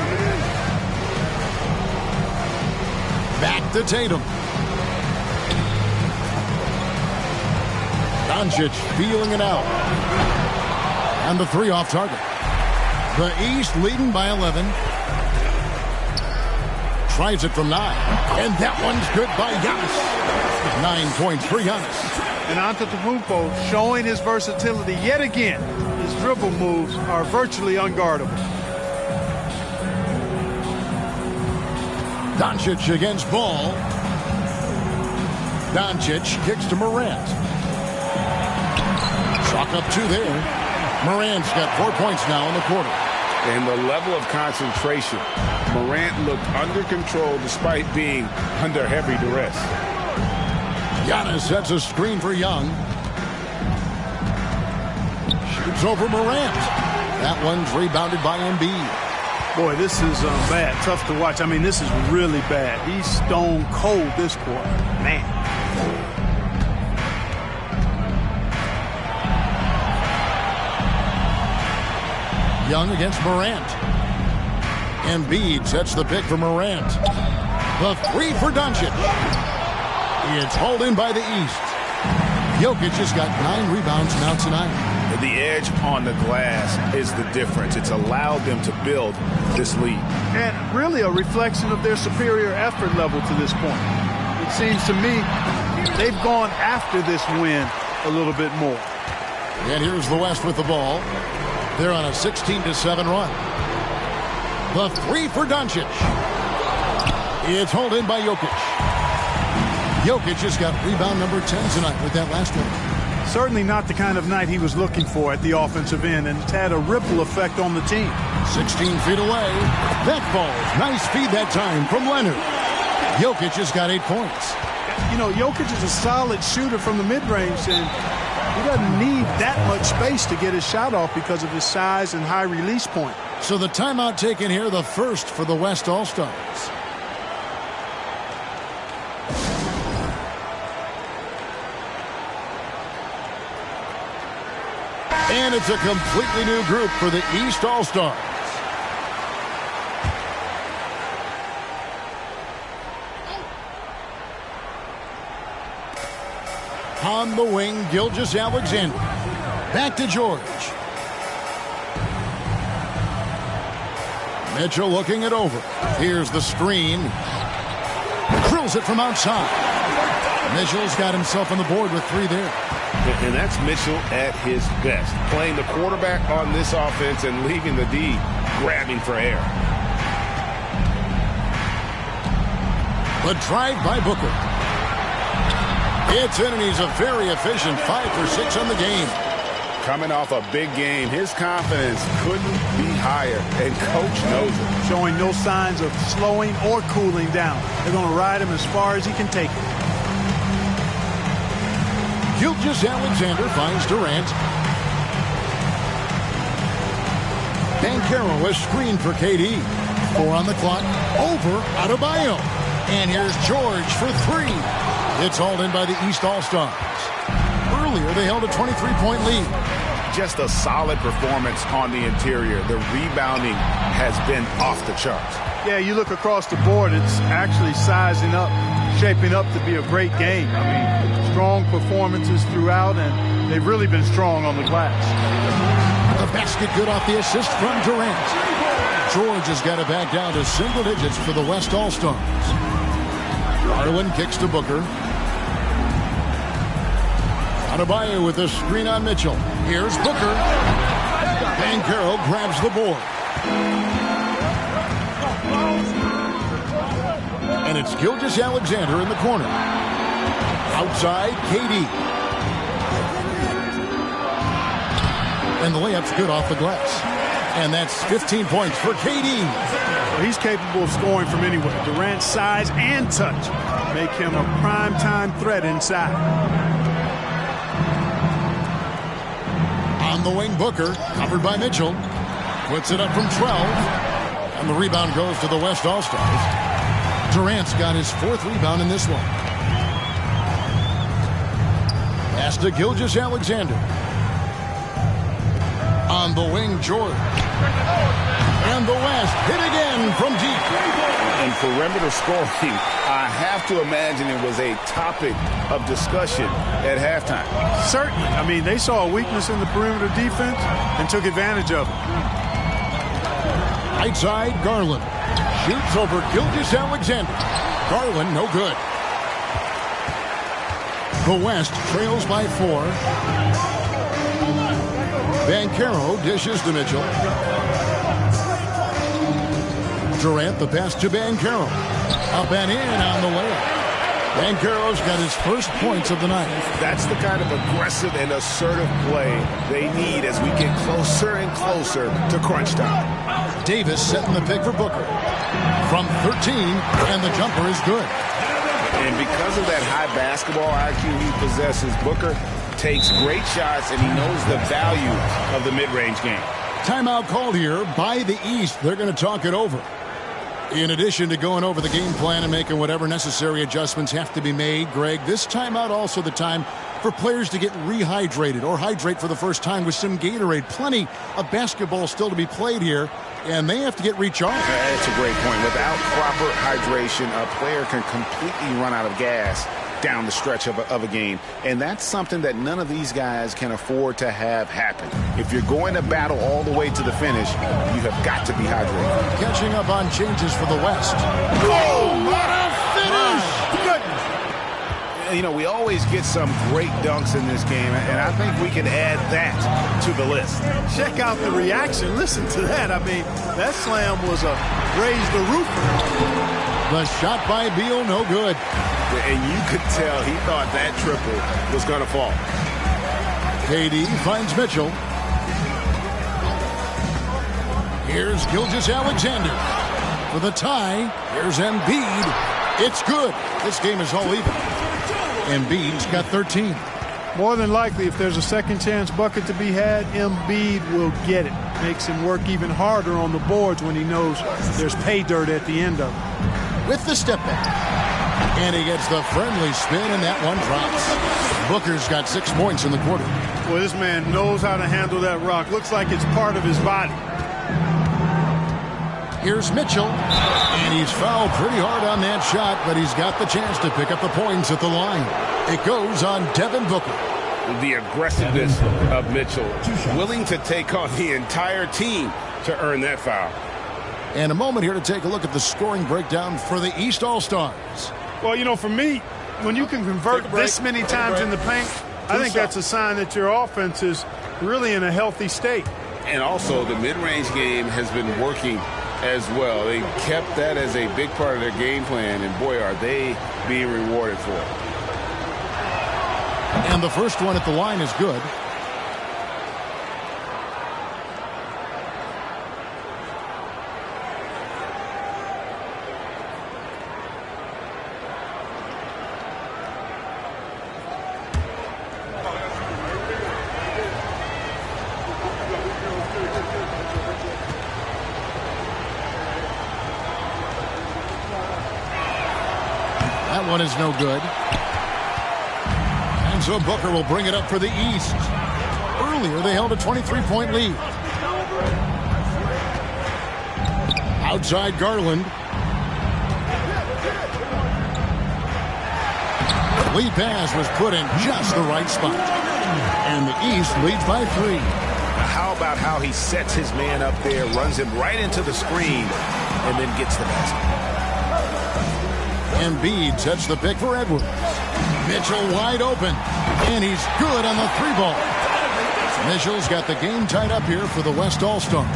Back to Tatum. Doncic feeling it out. And the 3 off target. The East leading by 11. Tries it from 9. And that one's good by Giannis. 9 points for Giannis. And Antetokounmpo showing his versatility yet again. His dribble moves are virtually unguardable. Doncic against Ball. Doncic kicks to Morant. Chalk up 2 there. Morant's got 4 points now in the quarter. And the level of concentration. Morant looked under control despite being under heavy duress. Giannis sets a screen for Young. Shoots over Morant. That one's rebounded by Embiid. Boy, this is bad. Tough to watch. I mean, this is really bad. He's stone cold this quarter. Man. Young against Morant. Embiid sets the pick for Morant. The 3 for Doncic. It's hauled in by the East. Jokic has got 9 rebounds now tonight. The edge on the glass is the difference. It's allowed them to build this lead. And really a reflection of their superior effort level to this point. It seems to me they've gone after this win a little bit more. And here's the West with the ball. They're on a 16-7 run. The 3 for Doncic. It's hauled in by Jokic. Jokic has got rebound number 10 tonight with that last one. Certainly not the kind of night he was looking for at the offensive end, and it's had a ripple effect on the team. 16 feet away. That ball's nice feed that time from Leonard. Jokic has got 8 points. You know, Jokic is a solid shooter from the mid-range, and he doesn't need that much space to get his shot off because of his size and high release point. So the timeout taken here, the first for the West All-Stars. And it's a completely new group for the East All-Stars. On the wing, Gilgeous-Alexander. Back to George. Mitchell looking it over. Here's the screen. Drills it from outside. Mitchell's got himself on the board with 3 there. And that's Mitchell at his best. Playing the quarterback on this offense and leaving the D grabbing for air. The drive by Booker. It's in, and he's a very efficient 5 for 6 on the game. Coming off a big game, his confidence couldn't be higher, and Coach knows it. Showing no signs of slowing or cooling down. They're going to ride him as far as he can take it. Gilgeous-Alexander finds Durant. Banchero is screened for KD. 4 on the clock. Over Adebayo. And here's George for 3. It's hauled in by the East All-Stars. Earlier, they held a 23-point lead. Just a solid performance on the interior. The rebounding has been off the charts. Yeah, you look across the board, it's actually sizing up, shaping up to be a great game. I mean, strong performances throughout, and they've really been strong on the glass. The basket good off the assist from Durant. George has got it back down to single digits for the West All-Stars. Garland kicks to Booker. Adebayo with a screen on Mitchell. Here's Booker. Banchero grabs the board. And it's Gilgeous-Alexander in the corner. Outside, KD. And the layup's good off the glass. And that's 15 points for KD. Well, he's capable of scoring from anywhere. Durant's size and touch make him a prime-time threat inside. On the wing, Booker, covered by Mitchell. Puts it up from 12. And the rebound goes to the West All-Stars. Durant's got his 4th rebound in this one. Pass to Gilgeous-Alexander. On the wing, George. And the West hit again from deep. And perimeter scoring, I have to imagine it was a topic of discussion at halftime. Certainly. I mean, they saw a weakness in the perimeter defense and took advantage of it. Right side, Garland. Shoots over Gilgeous-Alexander. Garland, no good. The West trails by 4. Banchero dishes to Mitchell. Durant, the pass to Banchero. Up and in on the layup. Banchero's got his first points of the night. That's the kind of aggressive and assertive play they need as we get closer and closer to crunch time. Davis setting the pick for Booker. From 13, and the jumper is good. And because of that high basketball IQ he possesses, Booker takes great shots, and he knows the value of the mid-range game. Timeout called here by the East. They're going to talk it over. In addition to going over the game plan and making whatever necessary adjustments have to be made, Greg, this timeout also the time for players to get rehydrated or hydrate for the first time with some Gatorade. Plenty of basketball still to be played here, and they have to get recharged. That's a great point. Without proper hydration, a player can completely run out of gas down the stretch of a game, and that's something that none of these guys can afford to have happen. If you're going to battle all the way to the finish, you have got to be hydrated. Catching up on changes for the West. Oh, what a finish! You know, we always get some great dunks in this game, and I think we can add that to the list. Check out the reaction. Listen to that. I mean, that slam was a raise the roof. The shot by Beal, no good. And you could tell he thought that triple was going to fall. KD finds Mitchell. Here's Gilgeous-Alexander for the tie. Here's Embiid. It's good. This game is all even. Embiid's got 13. More than likely, if there's a second chance bucket to be had, Embiid will get it. Makes him work even harder on the boards when he knows there's pay dirt at the end of it. With the step back. And he gets the friendly spin, and that one drops. Booker's got 6 points in the quarter. Boy, this man knows how to handle that rock. Looks like it's part of his body. Here's Mitchell, and he's fouled pretty hard on that shot, but he's got the chance to pick up the points at the line. It goes on Devin Booker. The aggressiveness of Mitchell, willing to take on the entire team to earn that foul. And a moment here to take a look at the scoring breakdown for the East All-Stars. Well, you know, for me, when you can convert this many times in the paint, I think that's a sign that your offense is really in a healthy state. And also, the mid-range game has been working as well. They kept that as a big part of their game plan, and boy, are they being rewarded for it. And the first one at the line is good. That one is no good. And so Booker will bring it up for the East. Earlier, they held a 23-point lead. Outside Garland. The lead pass was put in just the right spot. And the East leads by 3. How about how he sets his man up there, runs him right into the screen, and then gets the basket. Embiid sets the pick for Edwards. Mitchell wide open. And he's good on the 3-ball. Mitchell's got the game tied up here for the West All-Stars.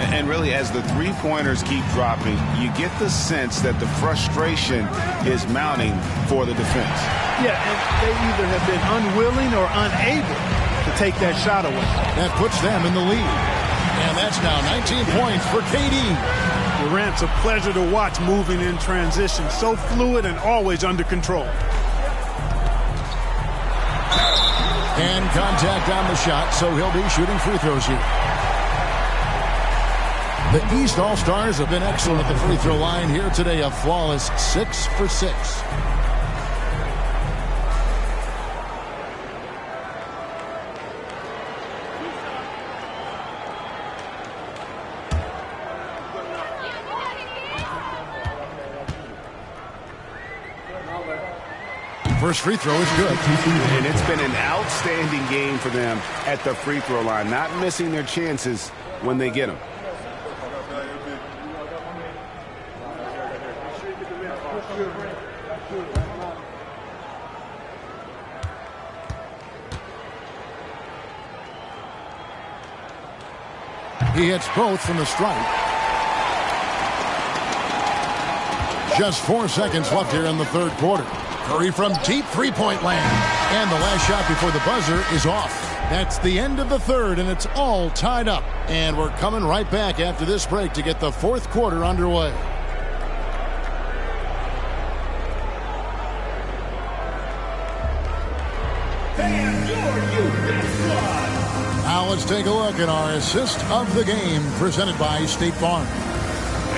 And really, as the three-pointers keep dropping, you get the sense that the frustration is mounting for the defense. Yeah, and they either have been unwilling or unable to take that shot away. That puts them in the lead. And that's now 19 points for KD. Durant's a pleasure to watch moving in transition. So fluid and always under control. And contact on the shot, so he'll be shooting free throws here. The East All-Stars have been excellent at the free throw line here today. A flawless 6 for 6. First free throw is good. And it's been an outstanding game for them at the free throw line, not missing their chances when they get them. He hits both from the stripe. Just 4 seconds left here in the third quarter. Curry from deep three-point land. And the last shot before the buzzer is off. That's the end of the third, and it's all tied up. And we're coming right back after this break to get the fourth quarter underway. Now let's take a look at our assist of the game presented by State Farm.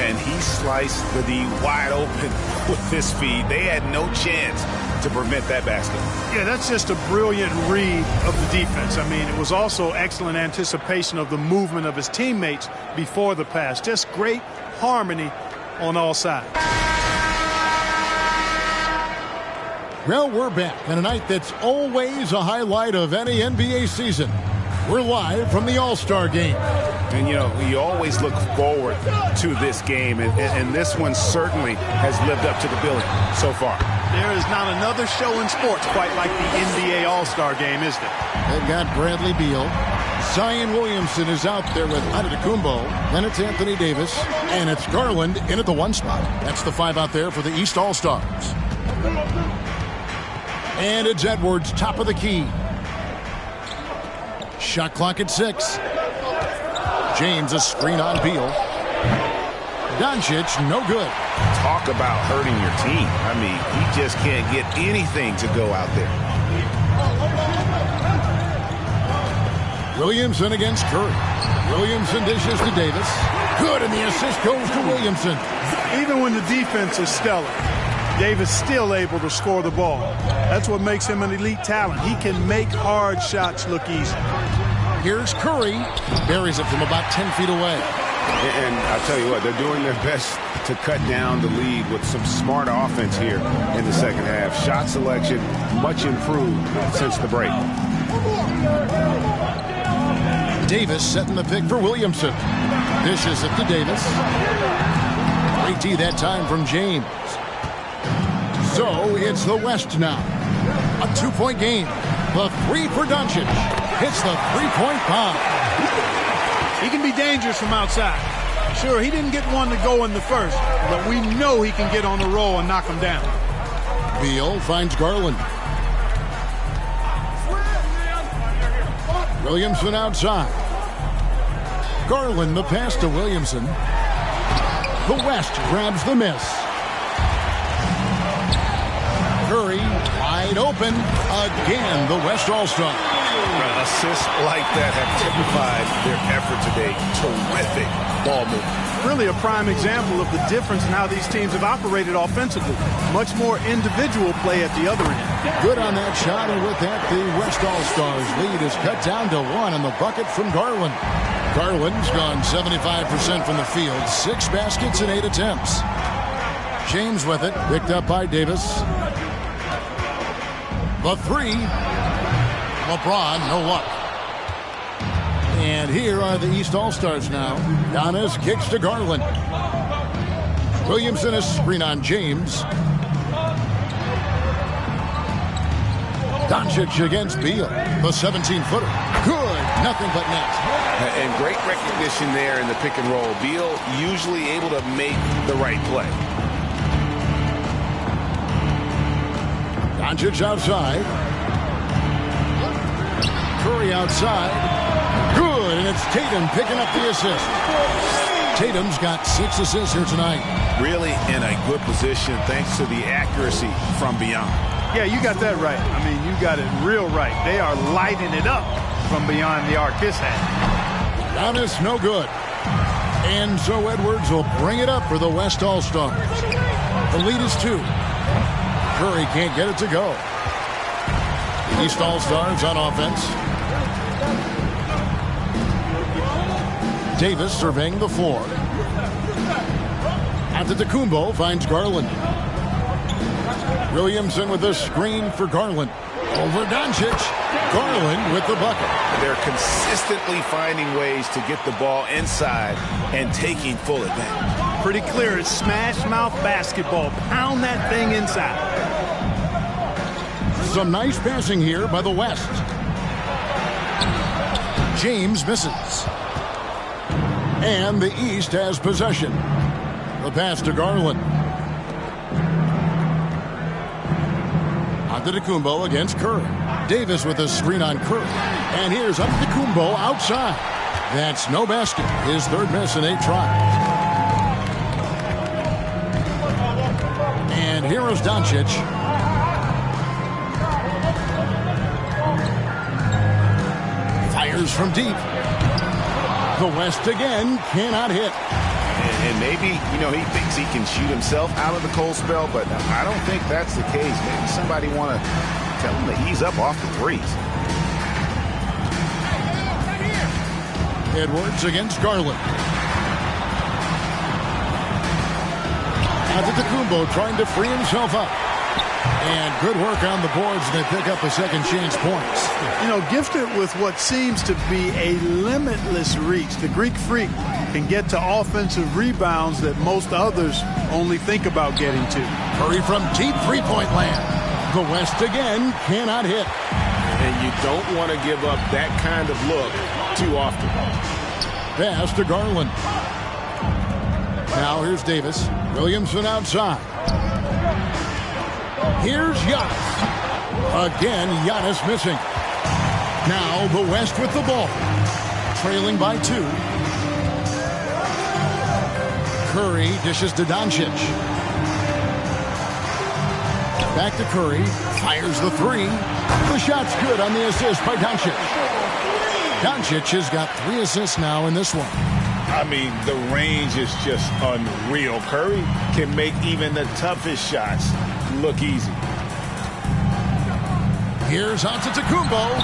And he sliced the D wide open with his feed. They had no chance to prevent that basket. Yeah, that's just a brilliant read of the defense. I mean, it was also excellent anticipation of the movement of his teammates before the pass. Just great harmony on all sides. Well, we're back on a night that's always a highlight of any NBA season. We're live from the All-Star Game. And, you know, you always look forward to this game, and this one certainly has lived up to the billing so far. There is not another show in sports quite like the NBA All-Star Game, is there? They've got Bradley Beal. Zion Williamson is out there with Antetokounmpo. Then it's Anthony Davis. And it's Garland in at the 1 spot. That's the 5 out there for the East All-Stars. And it's Edwards, top of the key. Shot clock at 6. James, a screen on Beal. Doncic, no good. Talk about hurting your team. I mean, he just can't get anything to go out there. Williamson against Curry. Williamson dishes to Davis. Good, and the assist goes to Williamson. Even when the defense is stellar, Davis still able to score the ball. That's what makes him an elite talent. He can make hard shots look easy. Here's Curry. Buries it from about 10 feet away. And I'll tell you what, they're doing their best to cut down the lead with some smart offense here in the second half. Shot selection much improved since the break. Davis setting the pick for Williamson. Dishes it to Davis. Great D that time from James. So it's the West now. A 2-point game. The three for Doncic. Hits the three-point bomb. He can be dangerous from outside. Sure, he didn't get one to go in the first, but we know he can get on the roll and knock him down. Beal finds Garland. Williamson outside. Garland the pass to Williamson. The West grabs the miss. Curry wide open. Again, the West All-Star. Assists like that have typified their effort today. Terrific ball movement. Really a prime example of the difference in how these teams have operated offensively. Much more individual play at the other end. Good on that shot, and with that, the West All-Stars lead is cut down to 1 on the bucket from Garland. Garland's gone 75% from the field, 6 baskets and 8 attempts. James with it, picked up by Davis. The three. LeBron, no luck. And here are the East All-Stars now. Giannis kicks to Garland. Williamson, a screen on James. Doncic against Beal. The 17-footer. Good. Nothing but net. And great recognition there in the pick and roll. Beal usually able to make the right play. Doncic outside. Curry outside. Good, and it's Tatum picking up the assist. Tatum's got 6 assists here tonight. Really in a good position thanks to the accuracy from beyond. Yeah, you got that right. I mean, you got it real right. They are lighting it up from beyond the arc this half. Giannis, no good. And so Edwards will bring it up for the West All-Stars. The lead is 2. Curry can't get it to go. The East All-Stars on offense. Davis surveying the floor. Antetokounmpo finds Garland. Williamson with a screen for Garland. Over Doncic. Garland with the bucket. They're consistently finding ways to get the ball inside and taking full advantage. Pretty clear. It's smash mouth basketball. Pound that thing inside. Some nice passing here by the West. James misses. And the East has possession. The pass to Garland. Antetokounmpo against Curry. Davis with a screen on Curry. And here's Antetokounmpo outside. That's no basket. His third miss in 8 tries. And here is Doncic. Fires from deep. The West again cannot hit. And maybe, he thinks he can shoot himself out of the cold spell, but I don't think that's the case. Maybe somebody want to tell him to ease up off the threes. Edwards against Garland. Antetokounmpo trying to free himself up. And good work on the boards. They pick up a second chance points. Gifted with what seems to be a limitless reach. The Greek Freak can get to offensive rebounds that most others only think about getting to. Curry from deep three-point land. The West again cannot hit. And you don't want to give up that kind of look too often. Pass to Garland. Now here's Davis. Williamson outside. Here's Giannis. Again, Giannis missing. Now the West with the ball. Trailing by 2. Curry dishes to Doncic. Back to Curry. Fires the 3. The shot's good on the assist by Doncic. Doncic has got 3 assists now in this one. I mean, the range is just unreal. Curry can make even the toughest shots look easy. Here's Antetokounmpo.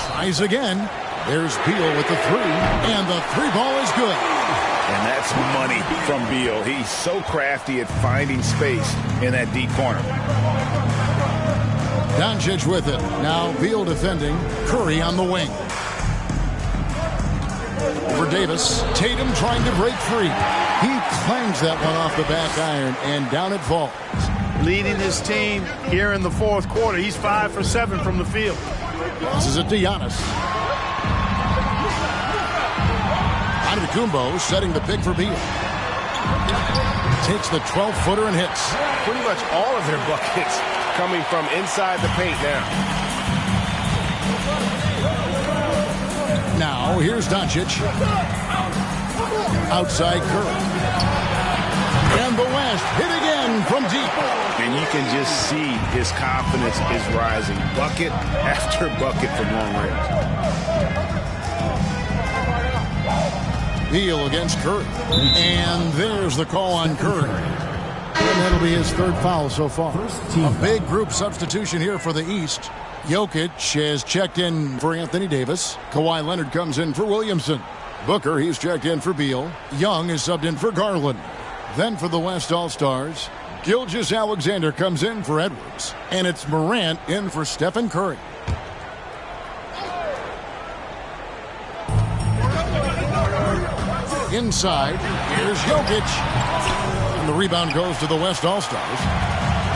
Tries again. There's Beal with the three, and the three ball is good. And that's money from Beal. He's so crafty at finding space in that deep corner. Doncic with it. Now Beal defending. Curry on the wing. Over Davis. Tatum trying to break free. He clangs that one off the back iron, and down it falls. Leading his team here in the fourth quarter. He's 5 for 7 from the field. Passes it to Giannis. Antetokounmpo setting the pick for Beal. Takes the 12-footer and hits. Pretty much all of their buckets coming from inside the paint now. Now, here's Doncic. Outside Curry. And the West hit again from deep. And you can just see his confidence is rising. Bucket after bucket from long range. Beal against Curry. And there's the call on Curry. And that'll be his third foul so far. A big group substitution here for the East. Jokic has checked in for Anthony Davis. Kawhi Leonard comes in for Williamson. Booker, he's checked in for Beal. Young is subbed in for Garland. Then for the West All-Stars, Gilgeous-Alexander comes in for Edwards. And it's Morant in for Stephen Curry. Inside, here's Jokic. And the rebound goes to the West All-Stars.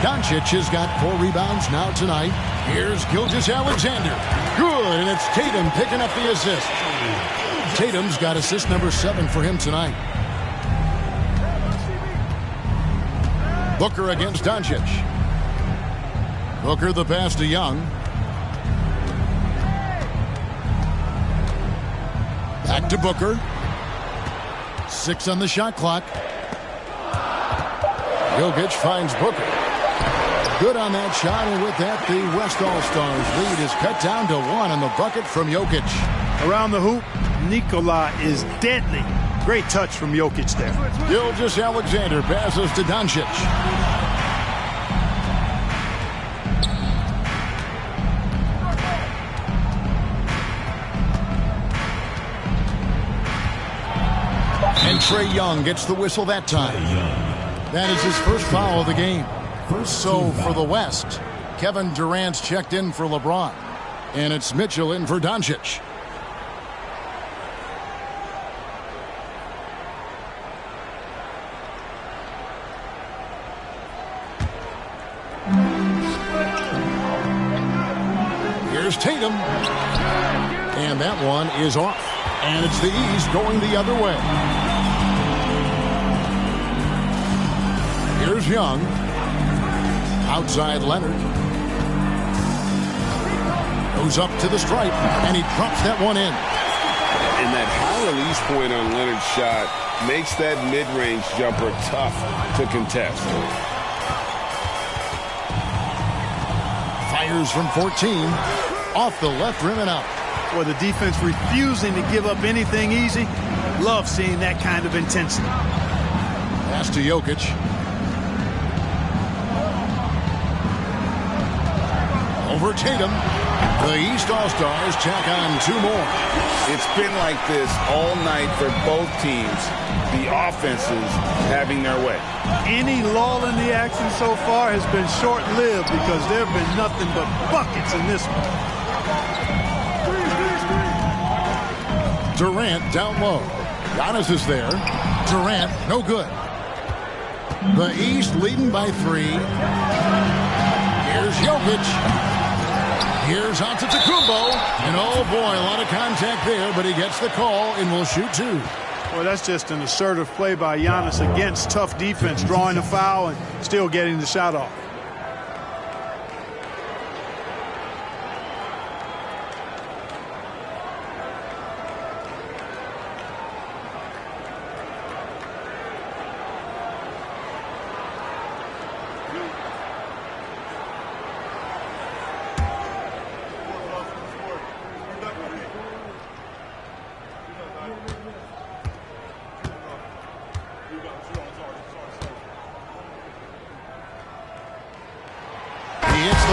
Doncic has got 4 rebounds now tonight. Here's Gilgeous-Alexander. Good, and it's Tatum picking up the assist. Tatum's got assist number 7 for him tonight. Booker against Doncic. Booker the pass to Young. Back to Booker. 6 on the shot clock. Jokic finds Booker. Good on that shot, and with that, the West All-Stars lead is cut down to 1 on the bucket from Jokic. Around the hoop, Nikola is deadly. Great touch from Jokic there. Gilgeous-Alexander passes to Doncic. And Trae Young gets the whistle that time. That is his first foul of the game. So for the West, Kevin Durant's checked in for LeBron. And it's Mitchell in for Doncic. Here's Tatum. And that one is off. And it's the East going the other way. Here's Young. Outside Leonard. Goes up to the stripe, and he drops that one in. And that high release point on Leonard's shot makes that mid-range jumper tough to contest. Fires from 14. Off the left rim and out. Boy, the defense refusing to give up anything easy. Love seeing that kind of intensity. Pass to Jokic. Over Tatum. The East All-Stars check on 2 more. It's been like this all night for both teams. The offenses having their way. Any lull in the action so far has been short-lived because there have been nothing but buckets in this one. Durant down low. Giannis is there. Durant, no good. The East leading by 3. Here's Jokic. Here's Antetokounmpo. And oh boy, a lot of contact there, but he gets the call and will shoot 2. Well, that's just an assertive play by Giannis against tough defense, drawing a foul and still getting the shot off.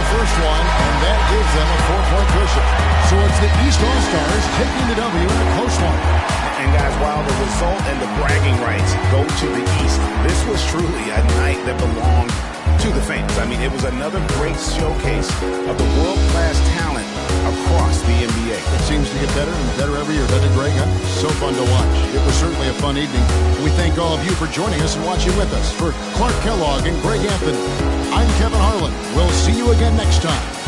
the first one, and that gives them a 4-point cushion. So it's the East All-Stars taking the W in a close one. And guys, while the result and the bragging rights go to the East, this was truly a night that belonged to the fans. I mean, it was another great showcase of the world-class talent across the NBA. It seems to get better and better every year, doesn't it, Greg? Huh? So fun to watch. It was certainly a fun evening. We thank all of you for joining us and watching with us. For Clark Kellogg and Greg Anthony, I'm Kevin Harlan. We'll see you again next time